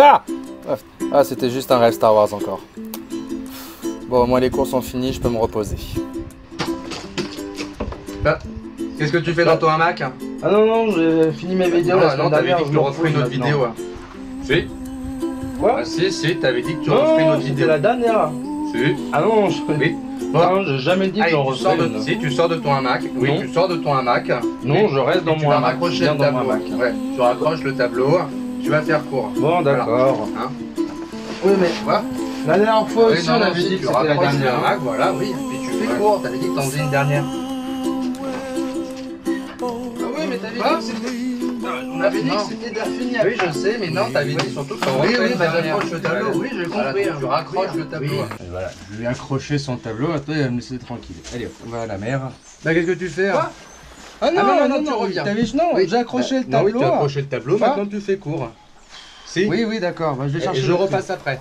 Ah, ah, c'était juste un rêve Star Wars encore. Bon, au moins les cours sont finis, je peux me reposer. Bah, qu'est-ce que tu fais dans ton hamac? Ah non, j'ai fini mes vidéos la semaine dernière. T'avais dit que tu referais une autre vidéo. Si. Quoi? Ah, si, t'avais dit que tu referais une autre vidéo. C'était la dernière. Si. Ah non, Oui. Non, j'ai jamais dit que j'en tu sors referais de... une. Si, tu sors de ton hamac. Oui, Non. tu sors de ton hamac. Non, je reste dans mon hamac. Tu vas raccrocher le tableau. Ouais, tu raccroches le tableau. Tu vas faire court. Bon, d'accord. Voilà. Hein? Oui, mais Quoi? la dernière fois aussi, non, on avait dit que tu c'était la raccroches le dernière. hamac, voilà, oui. Puis tu fais court. T'avais dit que t'en faisais une dernière. Ah oui, mais t'avais dit Quoi? que c'était... On avait dit que c'était déjà fini. Oui, je sais, mais non, t'avais dit surtout que t'en Oui, refais oui, une bah dernière. j'accroche le tableau. Oui, j'ai Voilà, compris. tu raccroches le tableau. Oui. Et voilà, je lui ai accroché son tableau, maintenant il va me laisser tranquille. Allez, hop, on va à la mer. Bah, qu'est-ce que tu fais? Quoi? Ah non, tu reviens. Non, Oui. j'ai accroché le Non, tableau. oui, tu as accroché le tableau, Quoi? maintenant tu fais court. Si? Oui, d'accord. Bah, je vais Et chercher je le repasse après.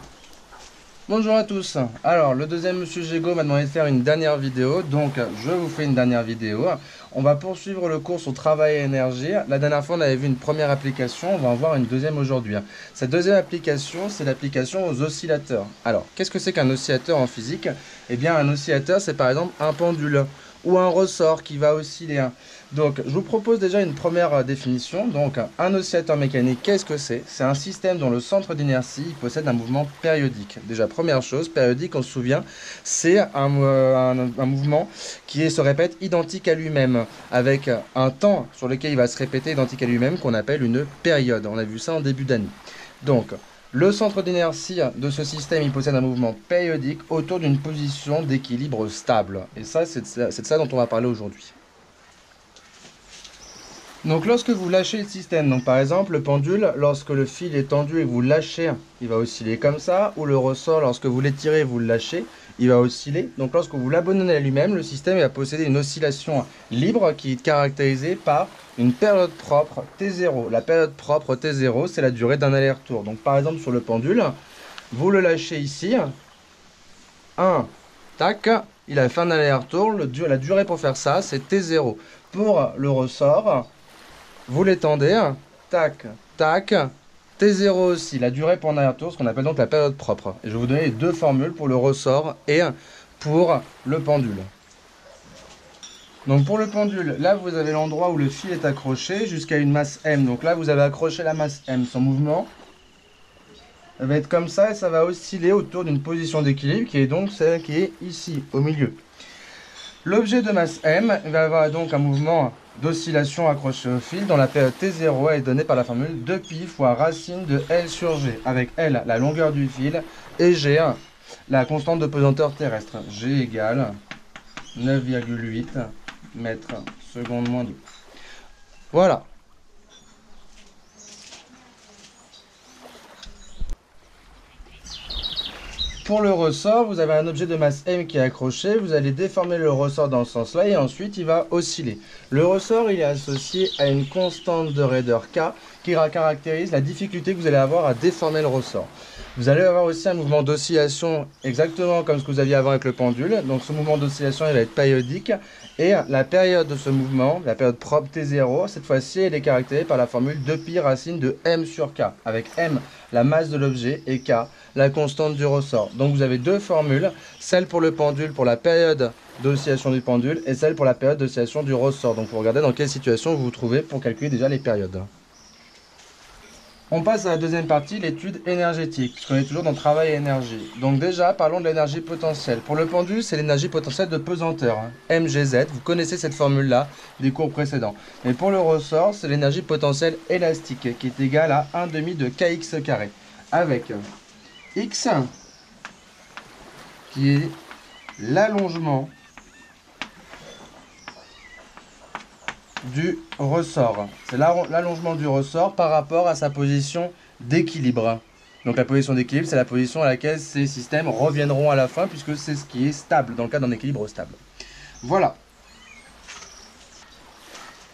Bonjour à tous. Alors, le deuxième Monsieur Jego m'a demandé de faire une dernière vidéo, donc je vous fais une dernière vidéo. On va poursuivre le cours sur travail et énergie. La dernière fois, on avait vu une première application, on va en voir une deuxième aujourd'hui. Cette deuxième application, c'est l'application aux oscillateurs. Alors, qu'est-ce que c'est qu'un oscillateur en physique? Eh bien, un oscillateur, c'est par exemple un pendule ou un ressort qui va osciller. Donc, je vous propose déjà une première définition. Donc, un oscillateur mécanique, qu'est-ce que c'est? C'est un système dont le centre d'inertie possède un mouvement périodique. Déjà, première chose, périodique, on se souvient, c'est un mouvement qui se répète identique à lui-même, avec un temps sur lequel il va se répéter identique à lui-même, qu'on appelle une période. On a vu ça en début d'année. Donc, le centre d'inertie de ce système, il possède un mouvement périodique autour d'une position d'équilibre stable. Et ça, c'est de ça dont on va parler aujourd'hui. Donc lorsque vous lâchez le système, donc par exemple le pendule, lorsque le fil est tendu et que vous le lâchez, il va osciller comme ça, ou le ressort, lorsque vous l'étirez et vous le lâchez, il va osciller. Donc lorsque vous l'abandonnez à lui-même, le système va posséder une oscillation libre qui est caractérisée par une période propre T0. La période propre T0, c'est la durée d'un aller-retour. Donc par exemple sur le pendule, vous le lâchez ici, 1, tac, il a fait un aller-retour, la durée pour faire ça c'est T0. Pour le ressort, vous l'étendez, tac, tac, T0 aussi, la durée pour un aller-retour, ce qu'on appelle donc la période propre. Et je vais vous donner les deux formules pour le ressort et pour le pendule. Donc pour le pendule, là vous avez l'endroit où le fil est accroché jusqu'à une masse M. Donc là vous avez accroché la masse M. Son mouvement, ça va être comme ça et ça va osciller autour d'une position d'équilibre qui est donc celle qui est ici, au milieu. L'objet de masse M va avoir donc un mouvement d'oscillation accroché au fil dont la période T0 est donnée par la formule 2π fois racine de L sur G, avec L la longueur du fil et G la constante de pesanteur terrestre. G égale 9,8 mètres secondes moins 2. Voilà. Pour le ressort, vous avez un objet de masse M qui est accroché, vous allez déformer le ressort dans ce sens-là et ensuite il va osciller. Le ressort, il est associé à une constante de raideur K qui caractérise la difficulté que vous allez avoir à déformer le ressort. Vous allez avoir aussi un mouvement d'oscillation exactement comme ce que vous aviez avant avec le pendule. Donc ce mouvement d'oscillation, il va être périodique et la période de ce mouvement, la période propre T0, cette fois-ci, elle est caractérisée par la formule 2π racine de M sur K, avec M la masse de l'objet et K la constante du ressort. Donc vous avez deux formules, celle pour le pendule pour la période d'oscillation du pendule et celle pour la période d'oscillation du ressort. Donc vous regardez dans quelle situation vous vous trouvez pour calculer déjà les périodes. On passe à la deuxième partie, l'étude énergétique, puisqu'on est toujours dans travail et énergie. Donc déjà, parlons de l'énergie potentielle. Pour le pendule, c'est l'énergie potentielle de pesanteur, MGZ. Vous connaissez cette formule-là des cours précédents. Mais pour le ressort, c'est l'énergie potentielle élastique, qui est égale à 1/2 de kx carré, avec x, qui est l'allongement du ressort. C'est l'allongement du ressort par rapport à sa position d'équilibre. Donc la position d'équilibre, c'est la position à laquelle ces systèmes reviendront à la fin, puisque c'est ce qui est stable, dans le cas d'un équilibre stable. Voilà.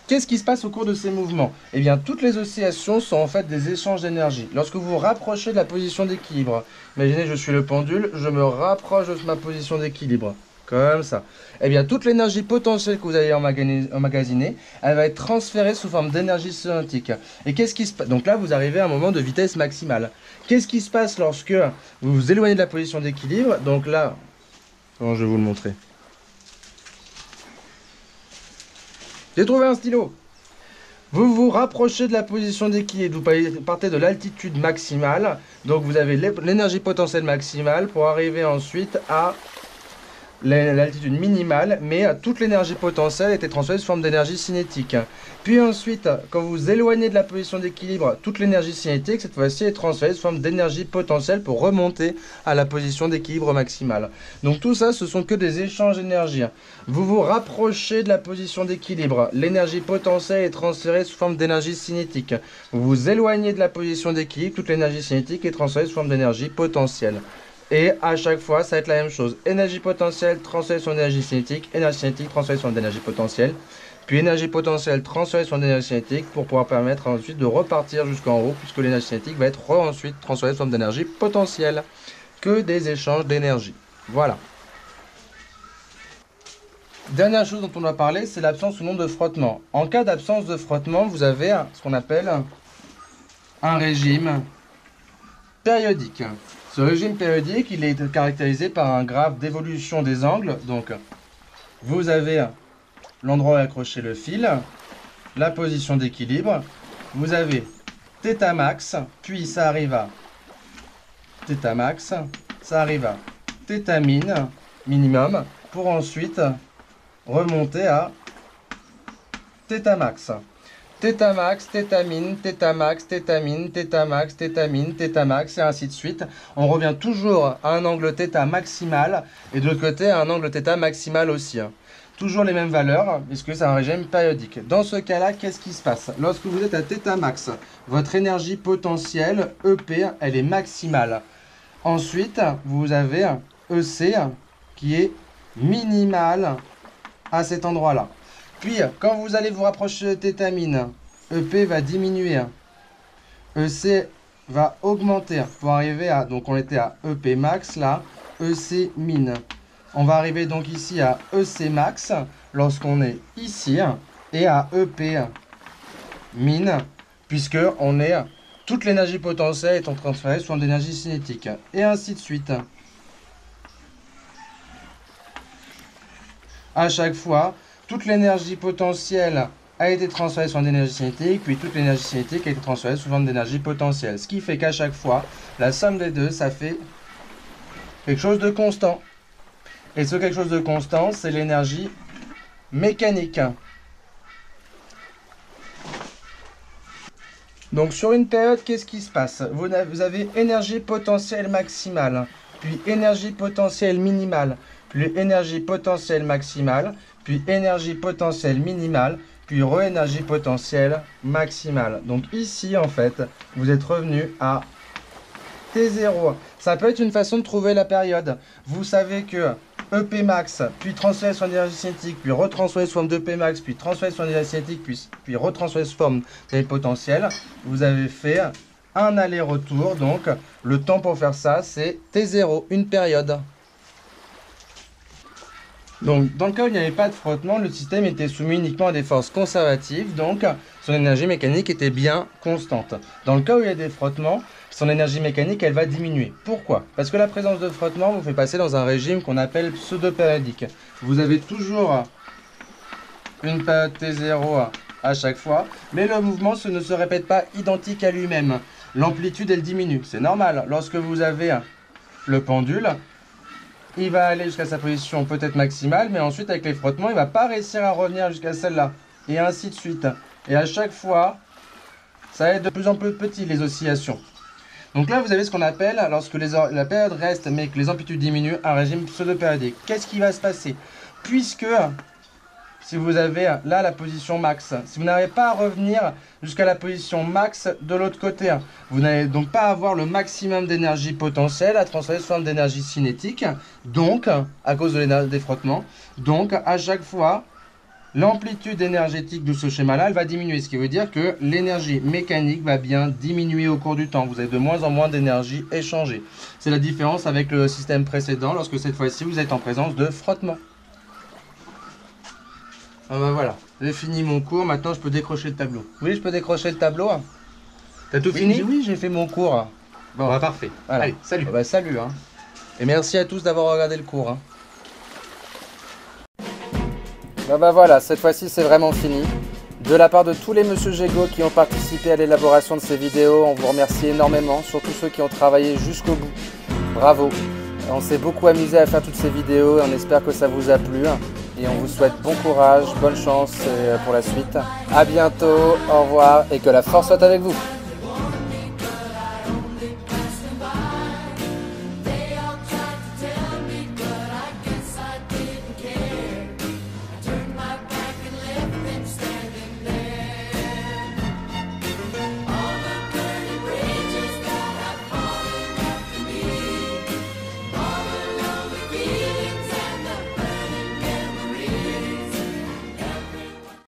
Qu'est-ce qui se passe au cours de ces mouvements? Eh bien, toutes les oscillations sont en fait des échanges d'énergie. Lorsque vous vous rapprochez de la position d'équilibre, imaginez je suis le pendule, je me rapproche de ma position d'équilibre. comme ça. Eh bien, toute l'énergie potentielle que vous avez emmagasinée, elle va être transférée sous forme d'énergie cinétique. Et qu'est-ce qui se passe? Donc là, vous arrivez à un moment de vitesse maximale. Qu'est-ce qui se passe lorsque vous vous éloignez de la position d'équilibre? Donc là, comment je vais vous le montrer? J'ai trouvé un stylo. Vous vous rapprochez de la position d'équilibre, vous partez de l'altitude maximale, donc vous avez l'énergie potentielle maximale pour arriver ensuite à l'altitude minimale, mais toute l'énergie potentielle était transférée sous forme d'énergie cinétique. Puis ensuite, quand vous vous éloignez de la position d'équilibre, toute l'énergie cinétique, cette fois-ci, est transférée sous forme d'énergie potentielle pour remonter à la position d'équilibre maximale. Donc tout ça, ce sont que des échanges d'énergie. Vous vous rapprochez de la position d'équilibre, l'énergie potentielle est transférée sous forme d'énergie cinétique. Vous vous éloignez de la position d'équilibre, toute l'énergie cinétique est transférée sous forme d'énergie potentielle. Et à chaque fois, ça va être la même chose. Énergie potentielle transférée sur énergie cinétique, énergie cinétique transférée sur énergie potentielle, puis énergie potentielle transférée sur énergie cinétique pour pouvoir permettre ensuite de repartir jusqu'en haut, puisque l'énergie cinétique va être ensuite transférée sous forme d'énergie potentielle. Que des échanges d'énergie. Voilà. Dernière chose dont on doit parler, c'est l'absence ou non de frottement. En cas d'absence de frottement, vous avez ce qu'on appelle un régime périodique. Ce régime périodique, il est caractérisé par un graphe d'évolution des angles. Donc, vous avez l'endroit où est accroché le fil, la position d'équilibre, vous avez θ max, puis ça arrive à θ max, ça arrive à θ min, minimum, pour ensuite remonter à θ max. Θ max, θ min, θ max, θ min, θ max, θ min, θ max, et ainsi de suite. On revient toujours à un angle θ maximal, et de l'autre côté à un angle θ maximal aussi. Toujours les mêmes valeurs, puisque c'est un régime périodique. Dans ce cas-là, qu'est-ce qui se passe? Lorsque vous êtes à θ max, votre énergie potentielle, EP, elle est maximale. Ensuite, vous avez EC qui est minimal à cet endroit-là. Puis, quand vous allez vous rapprocher de θ min, EP va diminuer, EC va augmenter pour arriver à, donc on était à EP max là, EC min. On va arriver donc ici à EC max lorsqu'on est ici et à EP min, puisque on est, toute l'énergie potentielle étant transférée sous l'énergie cinétique, et ainsi de suite. À chaque fois, toute l'énergie potentielle a été transférée sous forme d'énergie cinétique, puis toute l'énergie cinétique a été transférée sous forme d'énergie potentielle. Ce qui fait qu'à chaque fois, la somme des deux, ça fait quelque chose de constant. Et ce quelque chose de constant, c'est l'énergie mécanique. Donc sur une période, qu'est-ce qui se passe? Vous avez énergie potentielle maximale, puis énergie potentielle minimale, puis énergie potentielle maximale, puis énergie potentielle minimale, puis re-énergie potentielle maximale. Donc ici, en fait, vous êtes revenu à T0. Ça peut être une façon de trouver la période. Vous savez que EP max, puis transféré sur l'énergie cinétique, puis retransféré sous forme d'EP max, puis transféré sur l'énergie cinétique, puis retransféré sous forme d'énergie potentielle. Vous avez fait un aller-retour. Donc, le temps pour faire ça, c'est T0, une période. Donc, dans le cas où il n'y avait pas de frottement, le système était soumis uniquement à des forces conservatives, donc son énergie mécanique était bien constante. Dans le cas où il y a des frottements, son énergie mécanique, elle va diminuer. Pourquoi? Parce que la présence de frottement vous fait passer dans un régime qu'on appelle pseudo-périodique. Vous avez toujours une période T0 à chaque fois, mais le mouvement ne se répète pas identique à lui-même. L'amplitude, elle diminue. C'est normal. Lorsque vous avez le pendule, il va aller jusqu'à sa position peut-être maximale, mais ensuite avec les frottements, il ne va pas réussir à revenir jusqu'à celle-là. Et ainsi de suite. Et à chaque fois, ça va être de plus en plus petit les oscillations. Donc là, vous avez ce qu'on appelle, lorsque la période reste mais que les amplitudes diminuent, un régime pseudo-périodique. Qu'est-ce qui va se passer? Puisque, si vous avez là la position max, si vous n'arrivez pas à revenir jusqu'à la position max de l'autre côté, vous n'allez donc pas avoir le maximum d'énergie potentielle à transférer sous forme d'énergie cinétique, donc, à cause des frottements. Donc, à chaque fois, l'amplitude énergétique de ce schéma-là, elle va diminuer. Ce qui veut dire que l'énergie mécanique va bien diminuer au cours du temps. Vous avez de moins en moins d'énergie échangée. C'est la différence avec le système précédent, lorsque cette fois-ci, vous êtes en présence de frottement. Ah bah voilà, j'ai fini mon cours. Maintenant, je peux décrocher le tableau. Oui, je peux décrocher le tableau. T'as tout fini? Oui, j'ai fait mon cours. Bon, bah, parfait. Voilà. Allez, salut. Bah, salut. Et merci à tous d'avoir regardé le cours. Bah voilà, cette fois-ci c'est vraiment fini. De la part de tous les Monsieur Jego qui ont participé à l'élaboration de ces vidéos, on vous remercie énormément, surtout ceux qui ont travaillé jusqu'au bout. Bravo. On s'est beaucoup amusé à faire toutes ces vidéos et on espère que ça vous a plu. Et on vous souhaite bon courage, bonne chance pour la suite. A bientôt, au revoir et que la force soit avec vous.